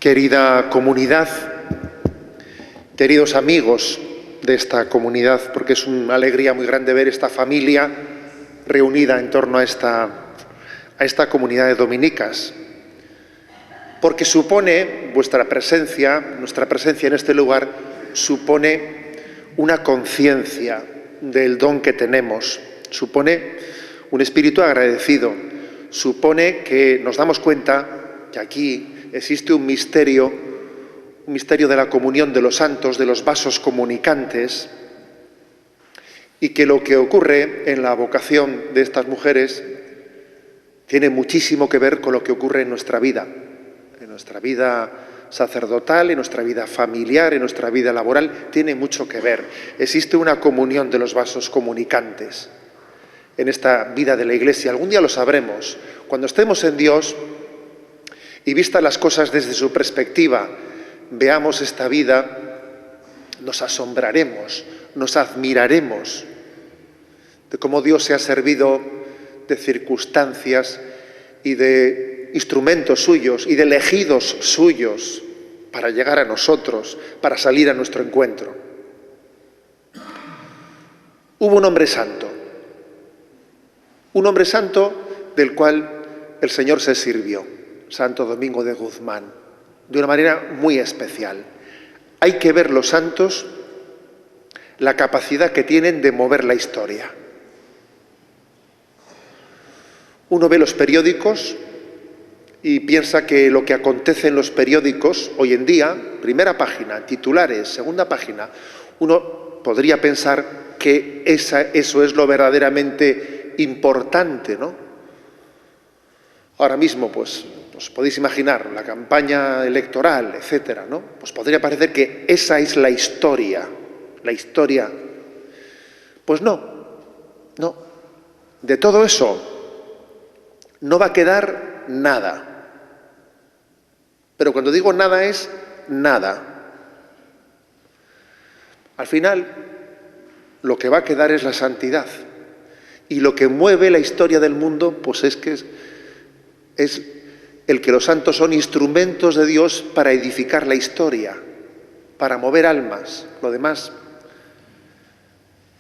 Querida comunidad, queridos amigos de esta comunidad, porque es una alegría muy grande ver esta familia reunida en torno a esta comunidad de dominicas, porque supone vuestra presencia, nuestra presencia en este lugar, supone una conciencia del don que tenemos, supone un espíritu agradecido, supone que nos damos cuenta que aquí existe un misterio de la comunión de los santos, de los vasos comunicantes, y que lo que ocurre en la vocación de estas mujeres tiene muchísimo que ver con lo que ocurre en nuestra vida sacerdotal, en nuestra vida familiar, en nuestra vida laboral, tiene mucho que ver. Existe una comunión de los vasos comunicantes en esta vida de la Iglesia. Algún día lo sabremos. Cuando estemos en Dios y vistas las cosas desde su perspectiva, veamos esta vida, nos asombraremos, nos admiraremos de cómo Dios se ha servido de circunstancias y de instrumentos suyos y de elegidos suyos para llegar a nosotros, para salir a nuestro encuentro. Hubo un hombre santo del cual el Señor se sirvió, Santo Domingo de Guzmán, de una manera muy especial. Hay que ver los santos, la capacidad que tienen de mover la historia. Uno ve los periódicos y piensa que lo que acontece en los periódicos hoy en día, primera página, titulares, segunda página, uno podría pensar que eso es lo verdaderamente importante, ¿no? Ahora mismo, pues, os podéis imaginar la campaña electoral, etcétera, ¿no? Pues podría parecer que esa es la historia. Pues no. De todo eso no va a quedar nada. Pero cuando digo nada es nada. Al final, lo que va a quedar es la santidad. Y lo que mueve la historia del mundo, pues es el que los santos son instrumentos de Dios para edificar la historia, para mover almas. Lo demás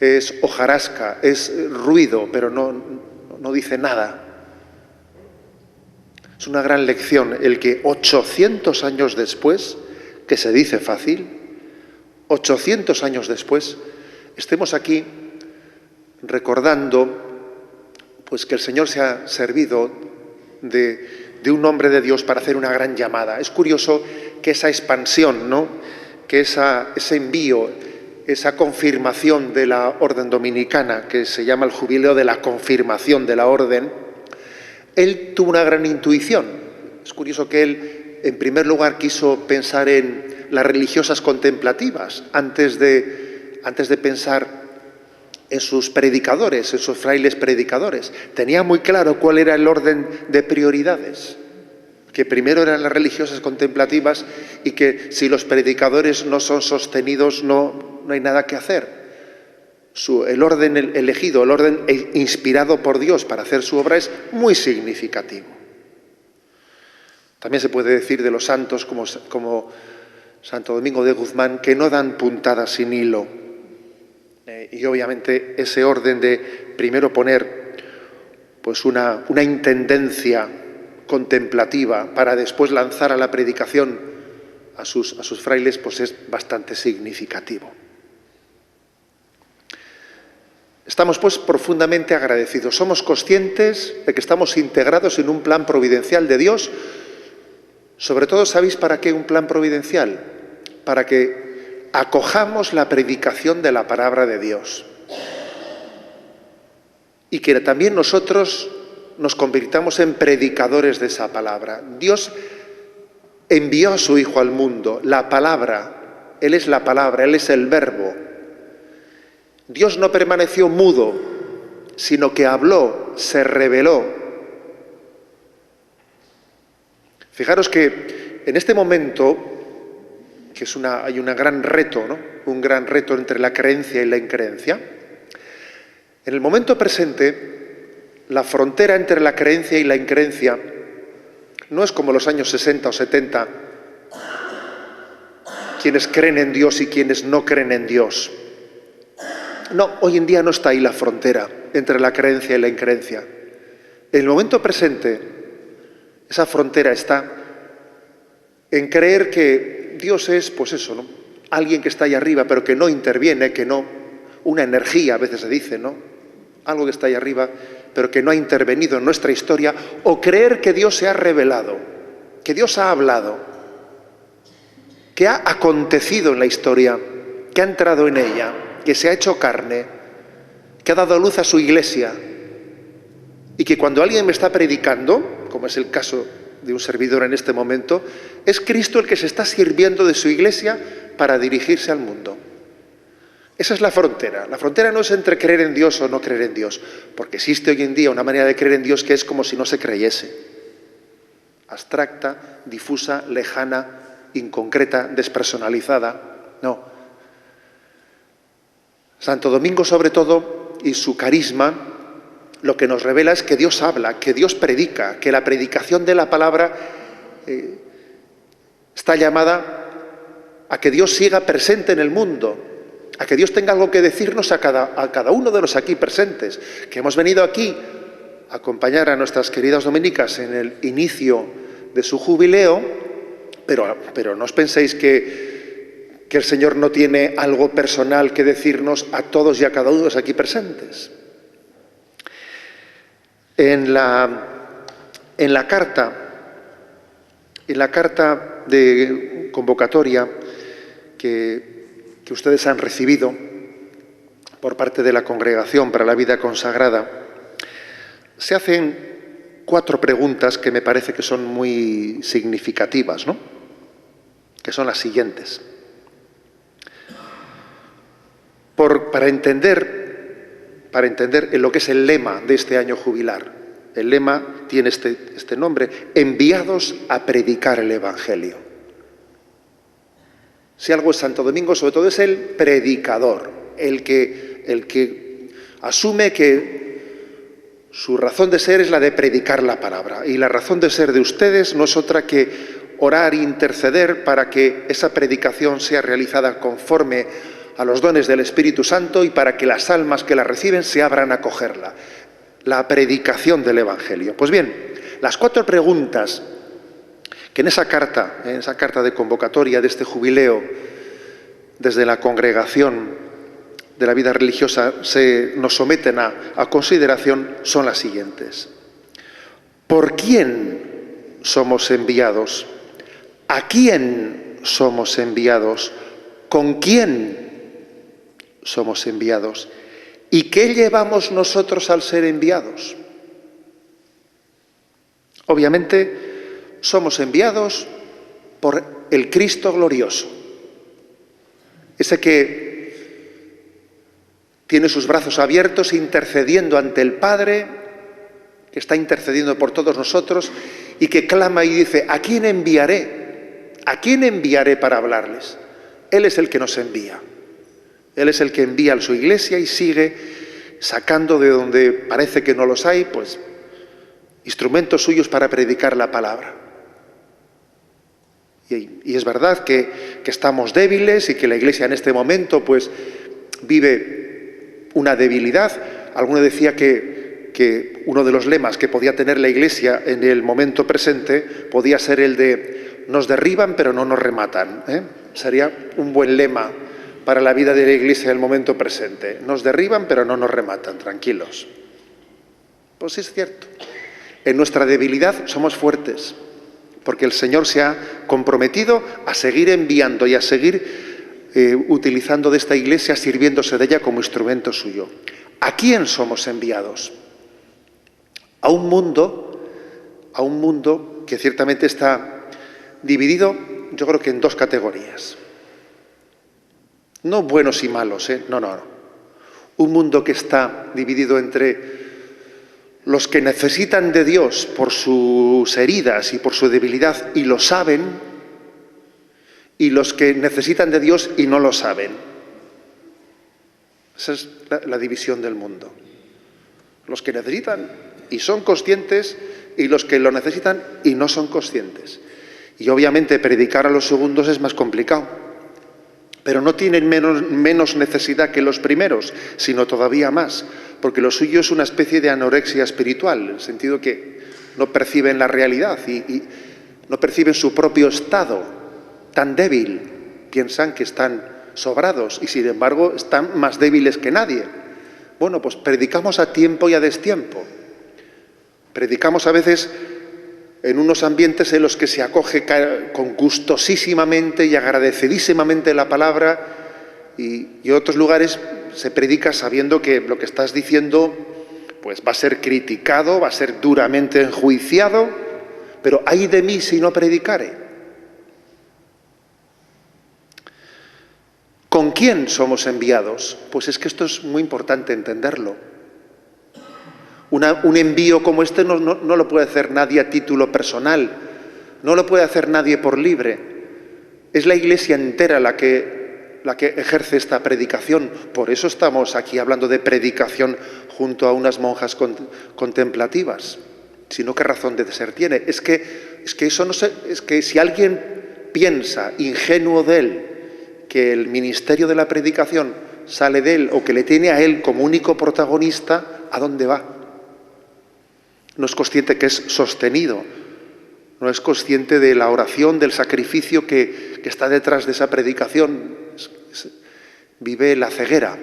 es hojarasca, es ruido, pero no dice nada. Es una gran lección el que 800 años después, que se dice fácil, 800 años después, estemos aquí recordando pues que el Señor se ha servido de un hombre de Dios para hacer una gran llamada. Es curioso que esa expansión, ¿no? Que ese envío, esa confirmación de la orden dominicana, que se llama el jubileo de la confirmación de la orden, él tuvo una gran intuición. Es curioso que él, en primer lugar, quiso pensar en las religiosas contemplativas, antes de pensar en sus predicadores, en sus frailes predicadores. Tenía muy claro cuál era el orden de prioridades, que primero eran las religiosas contemplativas y que si los predicadores no son sostenidos no hay nada que hacer. El orden elegido, el orden inspirado por Dios para hacer su obra es muy significativo. También se puede decir de los santos como Santo Domingo de Guzmán, que no dan puntadas sin hilo. Y obviamente ese orden de primero poner pues una intendencia contemplativa para después lanzar a la predicación a sus frailes, pues es bastante significativo. Estamos pues profundamente agradecidos. Somos conscientes de que estamos integrados en un plan providencial de Dios. Sobre todo, ¿sabéis para qué un plan providencial? Para que acojamos la predicación de la palabra de Dios. Y que también nosotros nos convirtamos en predicadores de esa palabra. Dios envió a su Hijo al mundo, la palabra. Él es la palabra, Él es el verbo. Dios no permaneció mudo, sino que habló, se reveló. Fijaros que en este momento, que hay un gran reto, ¿no? Un gran reto entre la creencia y la increencia. En el momento presente, la frontera entre la creencia y la increencia no es como los años 60 o 70, quienes creen en Dios y quienes no creen en Dios. No, hoy en día no está ahí la frontera entre la creencia y la increencia. En el momento presente, esa frontera está en creer que Dios es, pues eso, ¿no? Alguien que está ahí arriba, pero que no interviene, que no, una energía, a veces se dice, ¿no? Algo que está ahí arriba, pero que no ha intervenido en nuestra historia, o creer que Dios se ha revelado, que Dios ha hablado, que ha acontecido en la historia, que ha entrado en ella, que se ha hecho carne, que ha dado luz a su iglesia, y que cuando alguien me está predicando, como es el caso de un servidor en este momento, es Cristo el que se está sirviendo de su iglesia para dirigirse al mundo. Esa es la frontera. La frontera no es entre creer en Dios o no creer en Dios, porque existe hoy en día una manera de creer en Dios que es como si no se creyese. Abstracta, difusa, lejana, inconcreta, despersonalizada. No. Santo Domingo, sobre todo, y su carisma, lo que nos revela es que Dios habla, que Dios predica, que la predicación de la palabra está llamada a que Dios siga presente en el mundo, a que Dios tenga algo que decirnos a cada uno de los aquí presentes, que hemos venido aquí a acompañar a nuestras queridas dominicas en el inicio de su jubileo, pero no os penséis que el Señor no tiene algo personal que decirnos a todos y a cada uno de los aquí presentes. En la carta de convocatoria que ustedes han recibido por parte de la Congregación para la Vida Consagrada, se hacen 4 preguntas que me parece que son muy significativas, ¿no? Que son las siguientes. Para entender en lo que es el lema de este año jubilar. El lema tiene este nombre: enviados a predicar el Evangelio. Si algo es Santo Domingo, sobre todo es el predicador, el que asume que su razón de ser es la de predicar la palabra. Y la razón de ser de ustedes no es otra que orar e interceder para que esa predicación sea realizada conforme a los dones del Espíritu Santo y para que las almas que la reciben se abran a acogerla. La predicación del Evangelio. Pues bien, las 4 preguntas que en esa carta de convocatoria de este jubileo, desde la Congregación de la Vida Religiosa nos someten a consideración, son las siguientes. ¿Por quién somos enviados? ¿A quién somos enviados? ¿Con quién somos enviados? ¿Y qué llevamos nosotros al ser enviados? Obviamente, somos enviados por el Cristo glorioso, ese que tiene sus brazos abiertos intercediendo ante el Padre, que está intercediendo por todos nosotros y que clama y dice: ¿a quién enviaré? ¿A quién enviaré para hablarles? Él es el que nos envía. Él es el que envía a su iglesia y sigue sacando de donde parece que no los hay, pues instrumentos suyos para predicar la palabra. Y es verdad que estamos débiles y que la iglesia en este momento pues vive una debilidad. Alguno decía que uno de los lemas que podía tener la iglesia en el momento presente podía ser el de: nos derriban pero no nos rematan. Sería un buen lema para la vida de la iglesia en el momento presente. Nos derriban pero no nos rematan, tranquilos. Pues sí, es cierto. En nuestra debilidad somos fuertes, porque el Señor se ha comprometido a seguir enviando y a seguir utilizando de esta iglesia, sirviéndose de ella como instrumento suyo. ¿A quién somos enviados? A un mundo que ciertamente está dividido, yo creo que en 2 categorías. No buenos y malos, no. Un mundo que está dividido entre los que necesitan de Dios por sus heridas y por su debilidad y lo saben, y los que necesitan de Dios y no lo saben. Esa es la división del mundo. Los que necesitan y son conscientes, y los que lo necesitan y no son conscientes. Y obviamente predicar a los segundos es más complicado, pero no tienen menos necesidad que los primeros, sino todavía más, porque lo suyo es una especie de anorexia espiritual, en el sentido que no perciben la realidad y no perciben su propio estado tan débil, piensan que están sobrados y sin embargo están más débiles que nadie. Bueno, pues predicamos a tiempo y a destiempo. Predicamos a veces en unos ambientes en los que se acoge con gustosísimamente y agradecidísimamente la palabra y en otros lugares se predica sabiendo que lo que estás diciendo pues va a ser criticado, va a ser duramente enjuiciado, pero ay de mí si no predicare. ¿Con quién somos enviados? Pues es que esto es muy importante entenderlo. Un envío como este no lo puede hacer nadie a título personal, no lo puede hacer nadie por libre. Es la Iglesia entera la que ejerce esta predicación. Por eso estamos aquí hablando de predicación junto a unas monjas contemplativas. Si no, ¿qué razón de ser tiene? Es que si alguien piensa, ingenuo de él, que el ministerio de la predicación sale de él o que le tiene a él como único protagonista, ¿a dónde va? No es consciente que es sostenido, no es consciente de la oración, del sacrificio que está detrás de esa predicación. Vive la ceguera.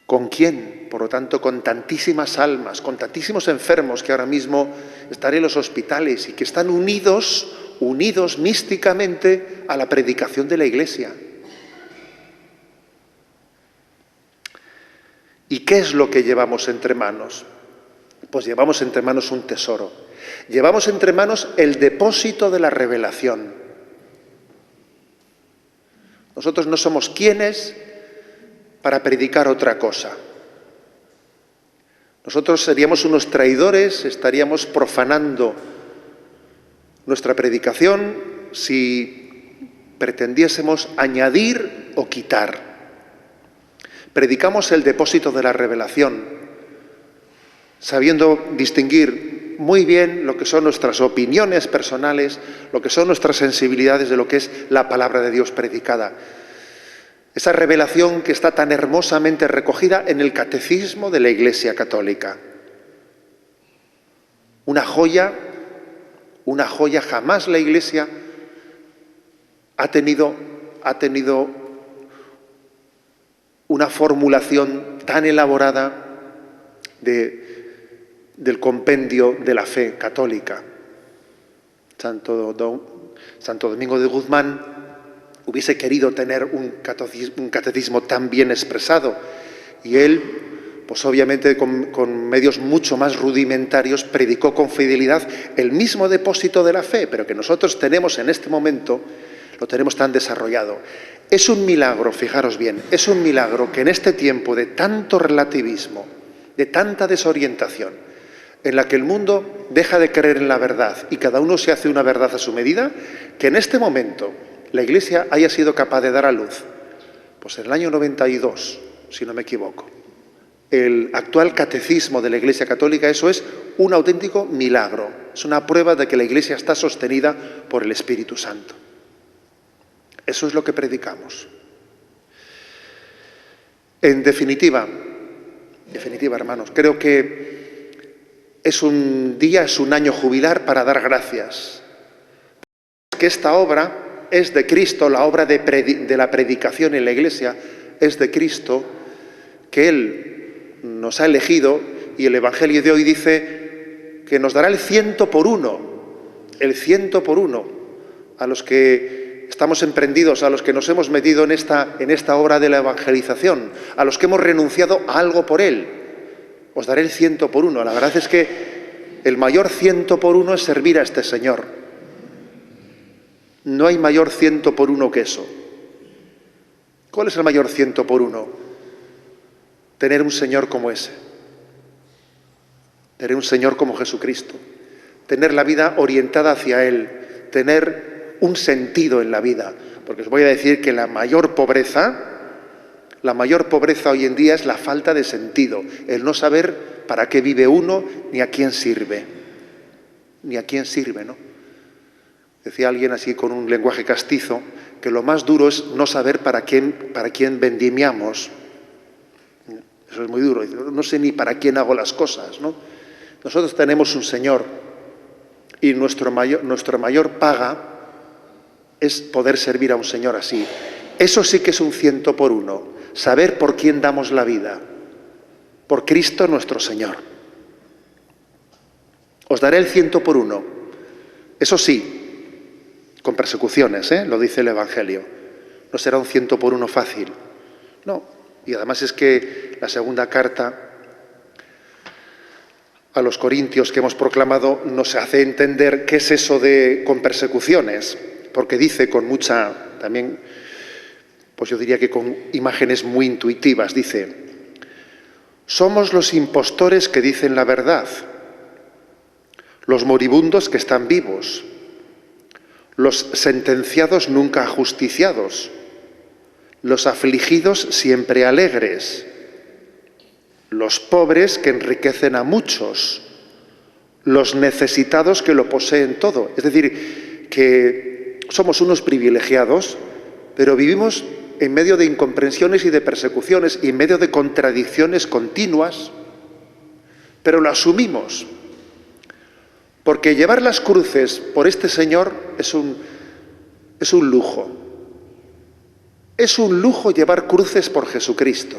¿Con quién? Por lo tanto, con tantísimas almas, con tantísimos enfermos que ahora mismo están en los hospitales y que están unidos místicamente a la predicación de la Iglesia. ¿Y qué es lo que llevamos entre manos? Pues llevamos entre manos un tesoro. Llevamos entre manos el depósito de la revelación. Nosotros no somos quienes para predicar otra cosa. Nosotros seríamos unos traidores, estaríamos profanando nuestra predicación si pretendiésemos añadir o quitar. Predicamos el depósito de la revelación, sabiendo distinguir muy bien lo que son nuestras opiniones personales, lo que son nuestras sensibilidades de lo que es la palabra de Dios predicada. Esa revelación que está tan hermosamente recogida en el Catecismo de la Iglesia Católica. Una joya, jamás la Iglesia ha tenido una formulación tan elaborada del compendio de la fe católica. Santo Domingo de Guzmán hubiese querido tener un catecismo tan bien expresado y él, pues obviamente con medios mucho más rudimentarios, predicó con fidelidad el mismo depósito de la fe, pero que nosotros tenemos en este momento, lo tenemos tan desarrollado. Es un milagro, fijaros bien, es un milagro que en este tiempo de tanto relativismo, de tanta desorientación, en la que el mundo deja de creer en la verdad y cada uno se hace una verdad a su medida, que en este momento la Iglesia haya sido capaz de dar a luz, pues en el año 92, si no me equivoco, el actual catecismo de la Iglesia Católica, eso es un auténtico milagro, es una prueba de que la Iglesia está sostenida por el Espíritu Santo. Eso es lo que predicamos. En definitiva, hermanos, creo que es un año jubilar para dar gracias. Que esta obra es de Cristo, la obra de la predicación en la Iglesia es de Cristo, que Él nos ha elegido y el Evangelio de hoy dice que nos dará el 100 por uno, a los que estamos emprendidos, a los que nos hemos metido en esta obra de la evangelización, a los que hemos renunciado a algo por Él. Os daré el 100 por uno. La verdad es que el mayor 100 por uno es servir a este Señor. No hay mayor 100 por uno que eso. ¿Cuál es el mayor 100 por uno? Tener un Señor como ese. Tener un Señor como Jesucristo. Tener la vida orientada hacia Él. Tener un sentido en la vida. Porque os voy a decir que la mayor pobreza hoy en día es la falta de sentido. El no saber para qué vive uno ni a quién sirve. Ni a quién sirve, ¿no? Decía alguien así con un lenguaje castizo, que lo más duro es no saber para quién vendimiamos. Eso es muy duro. No sé ni para quién hago las cosas, ¿no? Nosotros tenemos un Señor y nuestra mayor paga es poder servir a un Señor así. Eso sí que es un 100 por 1. Saber por quién damos la vida. Por Cristo nuestro Señor. Os daré el 100 por 1. Eso sí, con persecuciones, lo dice el Evangelio. No será un 100 por 1 fácil. No. Y además es que la segunda carta a los Corintios que hemos proclamado nos hace entender qué es eso de con persecuciones, porque dice con mucha, también, pues yo diría que con imágenes muy intuitivas, dice: somos los impostores que dicen la verdad, los moribundos que están vivos, los sentenciados nunca ajusticiados, los afligidos siempre alegres, los pobres que enriquecen a muchos, los necesitados que lo poseen todo. Es decir, que somos unos privilegiados, pero vivimos en medio de incomprensiones y de persecuciones y en medio de contradicciones continuas, pero lo asumimos. Porque llevar las cruces por este Señor es un lujo. Es un lujo llevar cruces por Jesucristo.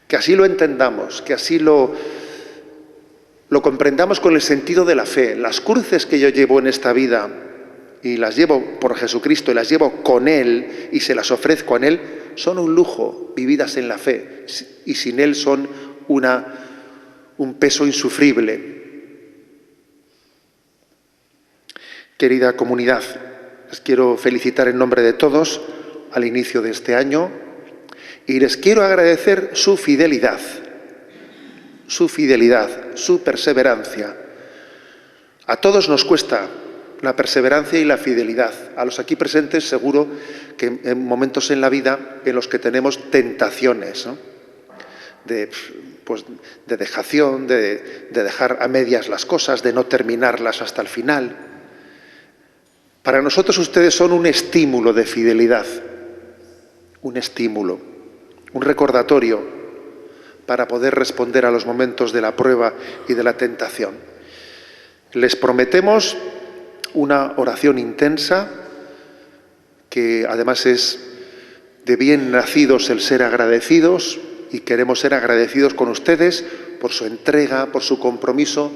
Que así lo entendamos, que así lo comprendamos con el sentido de la fe. Las cruces que yo llevo en esta vida, y las llevo por Jesucristo, y las llevo con Él, y se las ofrezco a Él, son un lujo vividas en la fe, y sin Él son un peso insufrible. Querida comunidad, les quiero felicitar en nombre de todos al inicio de este año, y les quiero agradecer su fidelidad, su perseverancia. A todos nos cuesta la perseverancia y la fidelidad. A los aquí presentes seguro que en momentos en la vida en los que tenemos tentaciones, ¿no? de dejación, de dejar a medias las cosas, de no terminarlas hasta el final. Para nosotros ustedes son un estímulo de fidelidad, un estímulo, un recordatorio para poder responder a los momentos de la prueba y de la tentación. Les prometemos una oración intensa, que además es de bien nacidos el ser agradecidos, y queremos ser agradecidos con ustedes por su entrega, por su compromiso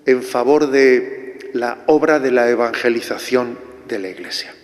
en favor de la obra de la evangelización de la Iglesia.